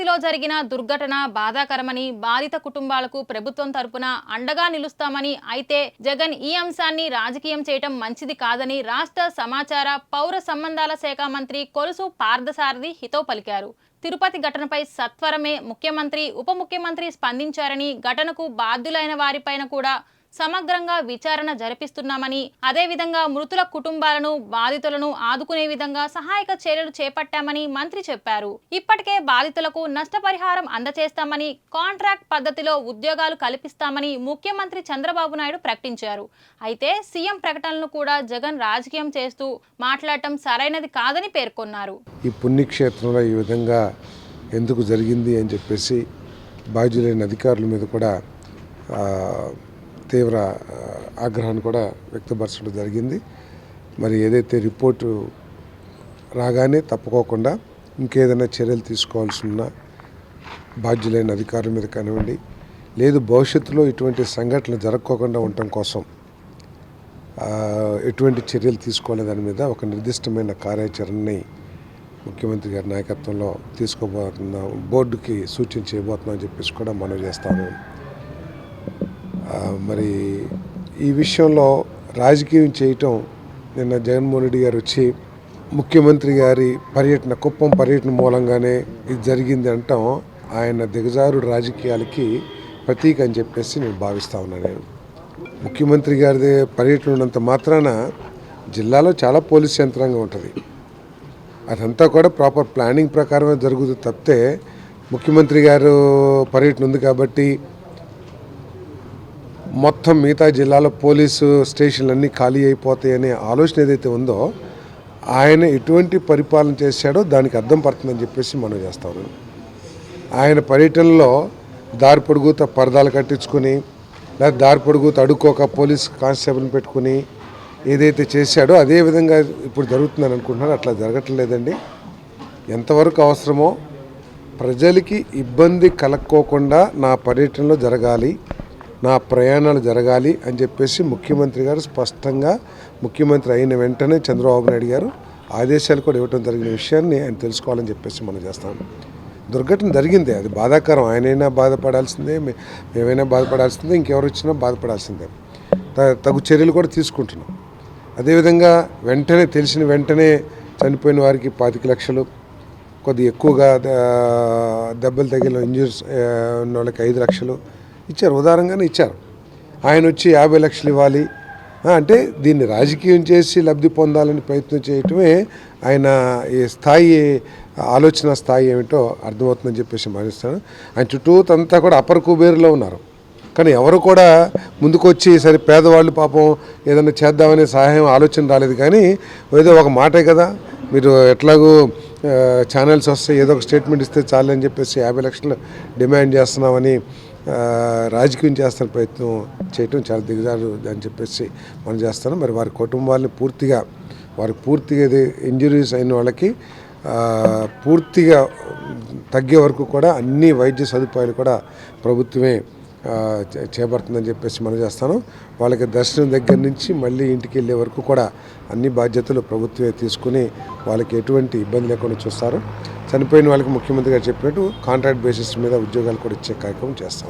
తిరుపతిలో జరిగిన దుర్ఘటన బాధాకరమని, బాధిత కుటుంబాలకు ప్రభుత్వం తరపున అండగా నిలుస్తామని, అయితే జగన్ ఈ అంశాన్ని రాజకీయం చేయటం మంచిది కాదని రాష్ట్ర సమాచార పౌర సంబంధాల శాఖ మంత్రి కొలుసు పార్థసారథి హితవు పలికారు. తిరుపతి ఘటనపై సత్వరమే ముఖ్యమంత్రి, ఉప ముఖ్యమంత్రి స్పందించారని, ఘటనకు బాధ్యులైన వారిపైన కూడా సమగ్రంగా విచారణ జరిపిస్తున్నామని, అదేవిధంగా మృతుల కుటుంబాలను, బాధితులను ఆదుకునే విధంగా సహాయక చర్యలు చేపట్టామని మంత్రి చెప్పారు. ఇప్పటికే బాధితులకు నష్టపరిహారం అందజేస్తామని, కాంట్రాక్ట్ పద్ధతిలో ఉద్యోగాలు కల్పిస్తామని ముఖ్యమంత్రి చంద్రబాబు నాయుడు ప్రకటించారు. అయితే సీఎం ప్రకటనలను కూడా జగన్ రాజకీయం చేస్తూ మాట్లాడటం సరైనది కాదని పేర్కొన్నారు. ఈ పుణ్యక్షేత్రంలో ఈ విధంగా ఎందుకు జరిగింది అని చెప్పేసి బాధ్యులైన అధికారుల మీద కూడా తీవ్ర ఆగ్రహాన్ని కూడా వ్యక్తపరచడం జరిగింది. మరి ఏదైతే రిపోర్టు రాగానే తప్పుకోకుండా ఇంకేదైనా చర్యలు తీసుకోవాల్సి ఉన్న బాధ్యులైన అధికారుల మీద కానివ్వండి, లేదు భవిష్యత్తులో ఇటువంటి సంఘటనలు జరగకోకుండా ఉండటం కోసం ఎటువంటి చర్యలు తీసుకోవాలి దాని మీద ఒక నిర్దిష్టమైన కార్యాచరణని ముఖ్యమంత్రి గారి నాయకత్వంలో తీసుకోబోతున్నా, బోర్డుకి సూచన చేయబోతున్నాం అని చెప్పేసి కూడా మనం చేస్తాను. మరి ఈ విషయంలో రాజకీయం చేయటం, నిన్న జగన్మోహన్ రెడ్డి గారు వచ్చి ముఖ్యమంత్రి గారి పర్యటన, కుప్పం పర్యటన మూలంగానే ఇది జరిగింది అంటాం ఆయన దిగజారు రాజకీయాలకి ప్రతీక అని చెప్పేసి నేను భావిస్తూ ఉన్నాను. నేను ముఖ్యమంత్రి గారి పర్యటన ఉన్నంత మాత్రాన జిల్లాలో చాలా పోలీస్ యంత్రాంగం ఉంటుంది. అదంతా కూడా ప్రాపర్ ప్లానింగ్ ప్రకారమే జరుగుతుంది తప్పితే ముఖ్యమంత్రి గారు పర్యటన ఉంది కాబట్టి మొత్తం మిగతా జిల్లాలో పోలీసు స్టేషన్లన్నీ ఖాళీ అయిపోతాయనే ఆలోచన ఏదైతే ఉందో ఆయన ఎటువంటి పరిపాలన చేశాడో దానికి అర్థం పడుతుందని చెప్పేసి మనం చేస్తాము. ఆయన పర్యటనలో దారి పొడుగుత పరదాలు కట్టించుకొని, లేదా దారి పొడుగుత అడుక్కోక పోలీస్ కానిస్టేబుల్ని పెట్టుకుని ఏదైతే చేశాడో అదే విధంగా ఇప్పుడు జరుగుతుందని అనుకుంటున్నారు. అట్లా జరగట్లేదండి. ఎంతవరకు అవసరమో ప్రజలకి ఇబ్బంది కలక్కోకుండా నా పర్యటనలో జరగాలి, నా ప్రయాణాలు జరగాలి అని చెప్పేసి ముఖ్యమంత్రి గారు స్పష్టంగా, ముఖ్యమంత్రి అయిన వెంటనే చంద్రబాబు నాయుడు గారు ఆదేశాలు కూడా ఇవ్వడం జరిగిన విషయాన్ని ఆయన తెలుసుకోవాలని చెప్పేసి మనం చేస్తాము. దుర్ఘటన జరిగిందే, అది బాధాకరం. ఆయనైనా బాధపడాల్సిందే, మేమైనా బాధపడాల్సిందే, ఇంకెవరు వచ్చినా బాధపడాల్సిందే. తగు చర్యలు కూడా తీసుకుంటున్నాం. అదేవిధంగా వెంటనే తెలిసిన వెంటనే చనిపోయిన వారికి 25 లక్షలు, కొద్దిగా ఎక్కువగా దెబ్బలు తగిలిన ఇంజూరీస్ ఉన్న వాళ్ళకి 5 లక్షలు ఇచ్చారు, ఉదారంగానే ఇచ్చారు. ఆయన వచ్చి 50 లక్షలు ఇవ్వాలి అంటే దీన్ని రాజకీయం చేసి లబ్ధి పొందాలని ప్రయత్నం చేయటమే ఆయన ఈ స్థాయి, ఆలోచన స్థాయి ఏమిటో అర్థమవుతుందని చెప్పేసి భావిస్తాను. ఆయన చుట్టూతంతా కూడా అపర కుబేరులో ఉన్నారు, కానీ ఎవరు కూడా ముందుకు వచ్చి సరే పేదవాళ్ళు పాపం ఏదైనా చేద్దామనే సహాయం ఆలోచన రాలేదు. కానీ ఏదో ఒక మాటే కదా, మీరు ఎట్లాగూ ఛానల్స్ వస్తే ఏదో ఒక స్టేట్మెంట్ ఇస్తే చాలని చెప్పేసి 50 లక్షలు డిమాండ్ చేస్తున్నామని రాజకీయం చేస్తున్న ప్రయత్నం చేయటం చాలా దిగజారు అని చెప్పేసి మనం చేస్తాను. మరి వారి కుటుంబాలని పూర్తిగా ఇంజరీస్ అయిన వాళ్ళకి పూర్తిగా తగ్గే వరకు కూడా అన్ని వైద్య సదుపాయాలు కూడా ప్రభుత్వమే చేపడుతుందని చెప్పేసి మనం చేస్తాను. వాళ్ళకి దర్శనం దగ్గర నుంచి మళ్ళీ ఇంటికి వెళ్ళే వరకు కూడా అన్ని బాధ్యతలు ప్రభుత్వమే తీసుకుని వాళ్ళకి ఎటువంటి ఇబ్బంది లేకుండా చూస్తారు. చనిపోయిన వాళ్ళకి ముఖ్యమంత్రి గారు చెప్పినట్టు కాంట్రాక్ట్ బేసిస్ మీద ఉద్యోగాలు కూడా ఇచ్చే కార్యక్రమం చేస్తాం.